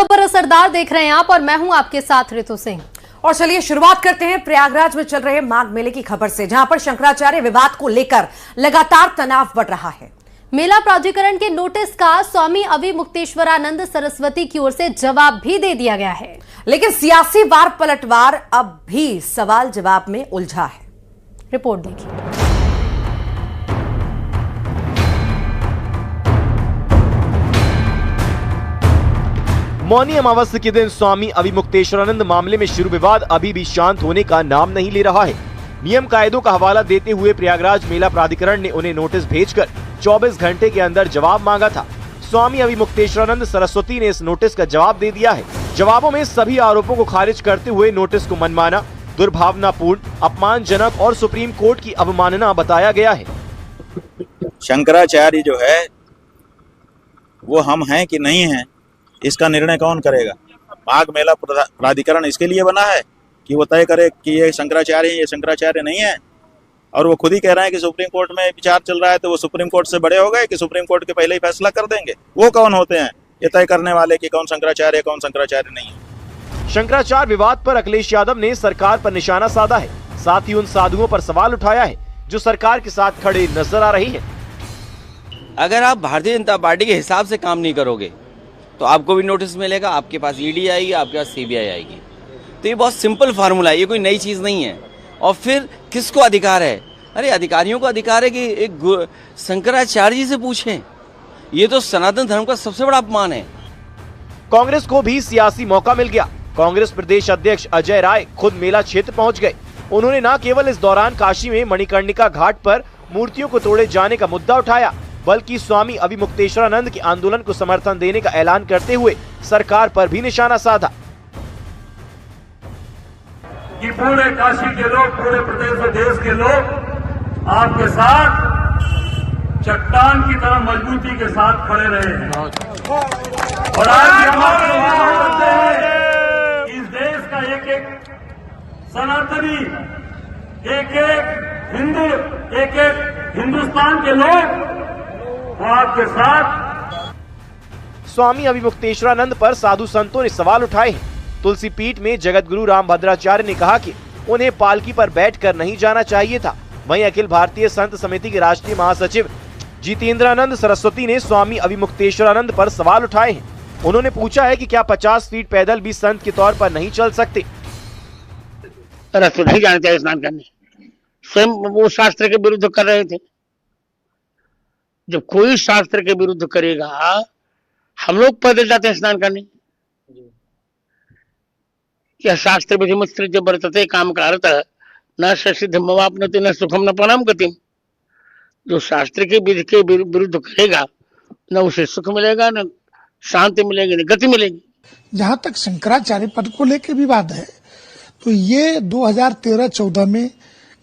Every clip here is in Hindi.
खबर असरदार देख रहे हैं आप और मैं हूं आपके साथ ऋतु सिंह। और चलिए शुरुआत करते हैं प्रयागराज में चल रहे माघ मेले की खबर से, जहां पर शंकराचार्य विवाद को लेकर लगातार तनाव बढ़ रहा है। मेला प्राधिकरण के नोटिस का स्वामी अविमुक्तेश्वरानंद सरस्वती की ओर से जवाब भी दे दिया गया है, लेकिन सियासी वार पलटवार अब भी सवाल जवाब में उलझा है। रिपोर्ट देखिए। मौनी अमावस्या के दिन स्वामी अविमुक्तेश्वरानंद मामले में शुरू विवाद अभी भी शांत होने का नाम नहीं ले रहा है। नियम कायदों का हवाला देते हुए प्रयागराज मेला प्राधिकरण ने उन्हें नोटिस भेजकर 24 घंटे के अंदर जवाब मांगा था। स्वामी अविमुक्तेश्वरानंद सरस्वती ने इस नोटिस का जवाब दे दिया है। जवाबों में सभी आरोपों को खारिज करते हुए नोटिस को मनमाना, दुर्भावनापूर्ण, अपमानजनक और सुप्रीम कोर्ट की अवमानना बताया गया है। शंकराचार्य जो है वो हम हैं कि नहीं हैं, इसका निर्णय कौन करेगा? माघ मेला प्राधिकरण इसके लिए बना है कि वो तय करे कि ये शंकराचार्य है, ये शंकराचार्य नहीं है। और वो खुद ही कह रहे हैं कि सुप्रीम कोर्ट में विचार चल रहा है, तो वो सुप्रीम कोर्ट से बड़े हो गए कि सुप्रीम कोर्ट के पहले ही फैसला कर देंगे? वो कौन होते हैं ये तय करने वाले कि कौन शंकराचार्य है, कौन शंकराचार्य नहीं है? शंकराचार्य विवाद पर अखिलेश यादव ने सरकार पर निशाना साधा है, साथ ही उन साधुओं पर सवाल उठाया है जो सरकार के साथ खड़े नजर आ रही है। अगर आप भारतीय जनता पार्टी के हिसाब से काम नहीं करोगे तो आपको भी नोटिस मिलेगा, आपके पास ईडी आएगी, आपके पास सीबीआई आएगी। तो ये बहुत सिंपल फार्मूला है, ये कोई नई चीज नहीं है। और फिर किसको अधिकार है? अरे अधिकारियों को अधिकार है कि एक शंकराचार्य जी से पूछें। ये तो सनातन धर्म का सबसे बड़ा अपमान है। कांग्रेस को भी सियासी मौका मिल गया। कांग्रेस प्रदेश अध्यक्ष अजय राय खुद मेला क्षेत्र पहुंच गए। उन्होंने न केवल इस दौरान काशी में मणिकर्णिका घाट पर मूर्तियों को तोड़े जाने का मुद्दा उठाया, बल्कि स्वामी अविमुक्तेश्वरानंद के आंदोलन को समर्थन देने का ऐलान करते हुए सरकार पर भी निशाना साधा कि पूरे काशी के लोग, पूरे प्रदेश और देश के लोग आपके साथ चट्टान की तरह मजबूती के साथ खड़े रहे हैं। और आज हम आपको करते हैं, इस देश का एक एक सनातनी, एक एक हिंदू, एक एक हिंदुस्तान के लोग आपके साथ। स्वामी अविमुक्तेश्वरानंद पर साधु संतों ने सवाल उठाए हैं। तुलसी पीठ में जगत गुरु रामभद्राचार्य ने कहा कि उन्हें पालकी पर बैठकर नहीं जाना चाहिए था। वहीं अखिल भारतीय संत समिति के राष्ट्रीय महासचिव जितेंद्रानंद सरस्वती ने स्वामी अविमुक्तेश्वरानंद पर सवाल उठाए हैं। उन्होंने पूछा है कि क्या 50 फीट पैदल भी संत के तौर पर नहीं चल सकते? रास्ते नहीं जाना चाहिए स्नान करने। स्वयं वो शास्त्र के विरुद्ध कर रहे थे। जब कोई शास्त्र के विरुद्ध करेगा, हम लोग पैदल जाते हैं स्नान करने। यह शास्त्र विधिमुत्सृज्य जबरतते काम कारतः न सिद्ध मवाप्नोति न सुखम न परम गतिम। जो शास्त्र के विधि के विरुद्ध करेगा, न उसे सुख मिलेगा, न शांति मिलेगी, न गति मिलेगी। जहां तक शंकराचार्य पद को लेकर विवाद है, तो ये 2013-14 में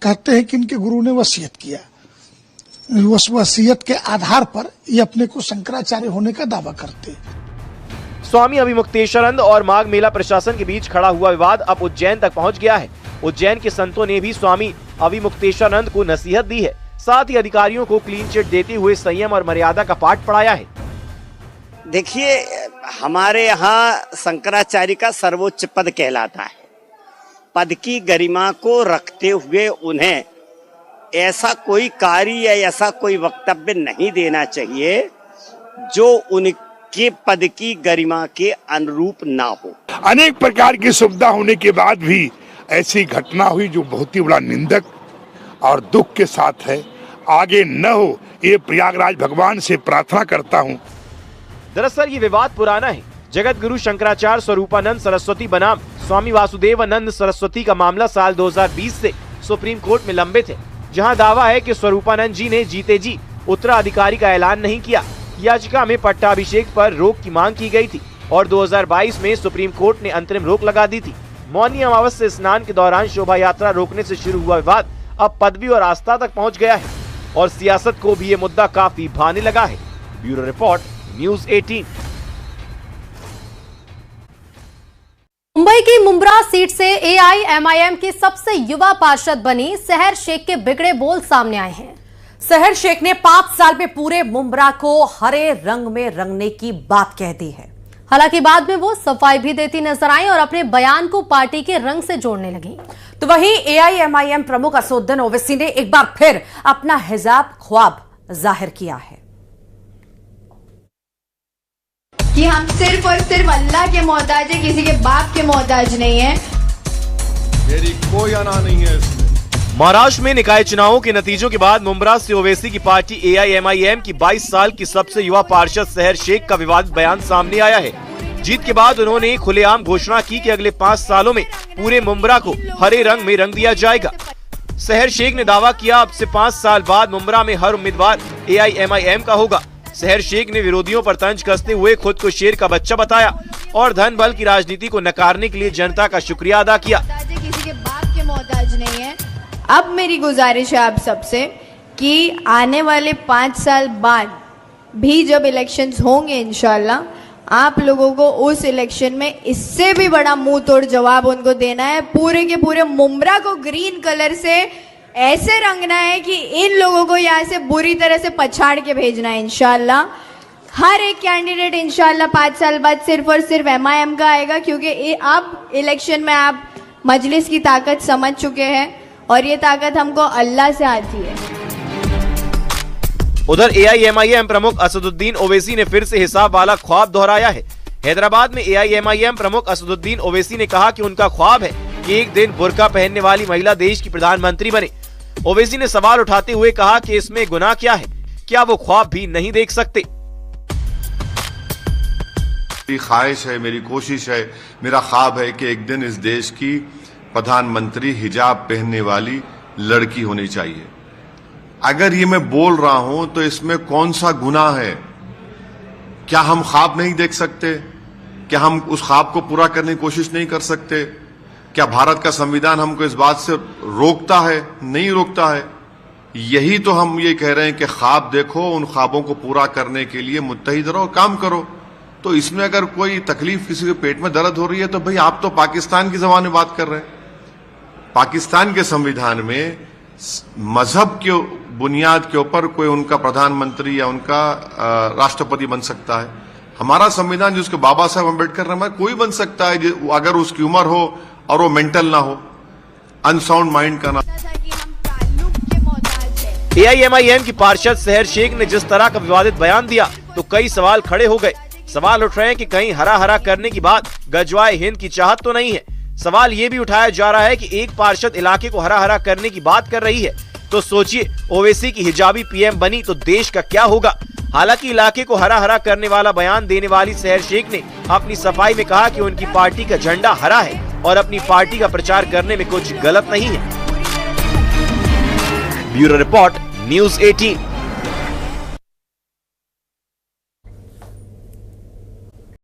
कहते हैं कि इनके गुरु ने वसीयत किया। उस वसीयत के आधार पर ये अपने को शंकराचार्य होने का दावा करते। स्वामी अविमुक्तेश्वरानंद और माघ मेला प्रशासन के बीच खड़ा हुआ विवाद अब उज्जैन तक पहुंच गया है। उज्जैन के संतों ने भी स्वामी अविमुक्तेश्वरानंद को नसीहत दी है, साथ ही अधिकारियों को क्लीन चिट देते हुए संयम और मर्यादा का पाठ पढ़ाया है। देखिए, हमारे यहाँ शंकराचार्य का सर्वोच्च पद कहलाता है। पद की गरिमा को रखते हुए उन्हें ऐसा कोई कार्य या ऐसा कोई वक्तव्य नहीं देना चाहिए जो उनके पद की गरिमा के अनुरूप ना हो। अनेक प्रकार की सुविधा होने के बाद भी ऐसी घटना हुई जो बहुत ही बड़ा निंदक और दुख के साथ है। आगे न हो, ये प्रयागराज भगवान से प्रार्थना करता हूँ। दरअसल ये विवाद पुराना है। जगत गुरु शंकराचार्य स्वरूपानंद सरस्वती बनाम स्वामी वासुदेवानंद सरस्वती का मामला साल 2020 से सुप्रीम कोर्ट में लंबित है, जहां दावा है कि स्वरूपानंद जी ने जीते जी उत्तराधिकारी का ऐलान नहीं किया। याचिका में पट्टाभिषेक पर रोक की मांग की गई थी और 2022 में सुप्रीम कोर्ट ने अंतरिम रोक लगा दी थी। मौनी अमावस्या स्नान के दौरान शोभा यात्रा रोकने से शुरू हुआ विवाद अब पदवी और आस्था तक पहुंच गया है और सियासत को भी ये मुद्दा काफी भाने लगा है। Bureau report, news 18। मुंबई की मुंब्रा सीट से एआईएमआईएम की सबसे युवा पार्षद बनी सहर शेख के बिगड़े बोल सामने आए हैं। सहर शेख ने 5 साल में पूरे मुंब्रा को हरे रंग में रंगने की बात कह दी है। हालांकि बाद में वो सफाई भी देती नजर आई और अपने बयान को पार्टी के रंग से जोड़ने लगी। तो वहीं AIMIM प्रमुख असदुद्दीन ओवैसी ने एक बार फिर अपना हिजाब ख्वाब जाहिर किया है कि हम सिर्फ और सिर्फ अल्लाह के मोहताज है, किसी के बाप के मोहताज नहीं है। मेरी कोई अना नहीं है इसमें। महाराष्ट्र में निकाय चुनावों के नतीजों के बाद मुंब्रा से ओवैसी की पार्टी AIMIM की 22 साल की सबसे युवा पार्षद सहर शेख का विवादित बयान सामने आया है। जीत के बाद उन्होंने खुलेआम घोषणा की कि अगले 5 सालों में पूरे मुंब्रा को हरे रंग में रंग दिया जाएगा। सहर शेख ने दावा किया अब से 5 साल बाद मुंब्रा में हर उम्मीदवार AIMIM का होगा। सहर शेख ने विरोधियों पर तंज कसते हुए खुद को शेर का बच्चा बताया और धन बल की राजनीति को नकारने के लिए जनता का शुक्रिया अदा किया। किसी के बाप के मोहताज नहीं है। अब मेरी गुजारिश है आप सबसे कि आने वाले 5 साल बाद भी जब इलेक्शंस होंगे इंशाल्लाह, आप लोगों को उस इलेक्शन में इससे भी बड़ा मुंह तोड़ जवाब उनको देना है। पूरे के पूरे मुंब्रा को ग्रीन कलर से ऐसे रंगना है कि इन लोगों को यहाँ से बुरी तरह से पछाड़ के भेजना है इंशाल्लाह। हर एक कैंडिडेट इंशाल्लाह 5 साल बाद सिर्फ और सिर्फ MIM का आएगा, क्योंकि अब इलेक्शन में आप मजलिस की ताकत समझ चुके हैं और ये ताकत हमको अल्लाह से आती है। उधर AIMIM प्रमुख असदुद्दीन ओवैसी ने फिर से हिसाब वाला ख्वाब दोहराया है। हैदराबाद में AIMIM प्रमुख असदुद्दीन ओवैसी ने कहा कि उनका ख्वाब है कि एक दिन बुर्का पहनने वाली महिला देश की प्रधानमंत्री बने। ओवैसी ने सवाल उठाते हुए कहा कि इसमें गुनाह क्या है, क्या वो ख्वाब भी नहीं देख सकते। मेरी ख्वाहिश है, मेरी कोशिश है, मेरा ख्वाब है कि एक दिन इस देश की प्रधानमंत्री हिजाब पहनने वाली लड़की होनी चाहिए। अगर ये मैं बोल रहा हूं तो इसमें कौन सा गुनाह है? क्या हम ख्वाब नहीं देख सकते? क्या हम उस ख्वाब को पूरा करने की कोशिश नहीं कर सकते? क्या भारत का संविधान हमको इस बात से रोकता है? नहीं रोकता है। यही तो हम ये कह रहे हैं कि ख्वाब देखो, उन ख्वाबों को पूरा करने के लिए मुत्तहिद रहो, काम करो। तो इसमें अगर कोई तकलीफ, किसी के पेट में दर्द हो रही है तो भाई आप तो पाकिस्तान की जबान में बात कर रहे हैं। पाकिस्तान के संविधान में मजहब के बुनियाद के ऊपर कोई उनका प्रधानमंत्री या उनका राष्ट्रपति बन सकता है। हमारा संविधान जिसको बाबा साहब अम्बेडकर ने, कोई बन सकता है अगर उसकी उम्र हो और वो मेंटल ना हो, अनसाउंड माइंड का ना। AIMIM की पार्षद सहर शेख ने जिस तरह का विवादित बयान दिया तो कई सवाल खड़े हो गए। सवाल उठ रहे हैं कि कहीं हरा हरा करने की बात गजवाए हिंद की चाहत तो नहीं है। सवाल ये भी उठाया जा रहा है कि एक पार्षद इलाके को हरा हरा करने की बात कर रही है तो सोचिए ओवैसी की हिजाबी PM बनी तो देश का क्या होगा। हालांकि इलाके को हरा हरा करने वाला बयान देने वाली सहर शेख ने अपनी सफाई में कहा कि उनकी पार्टी का झंडा हरा है और अपनी पार्टी का प्रचार करने में कुछ गलत नहीं है। Bureau report, News 18।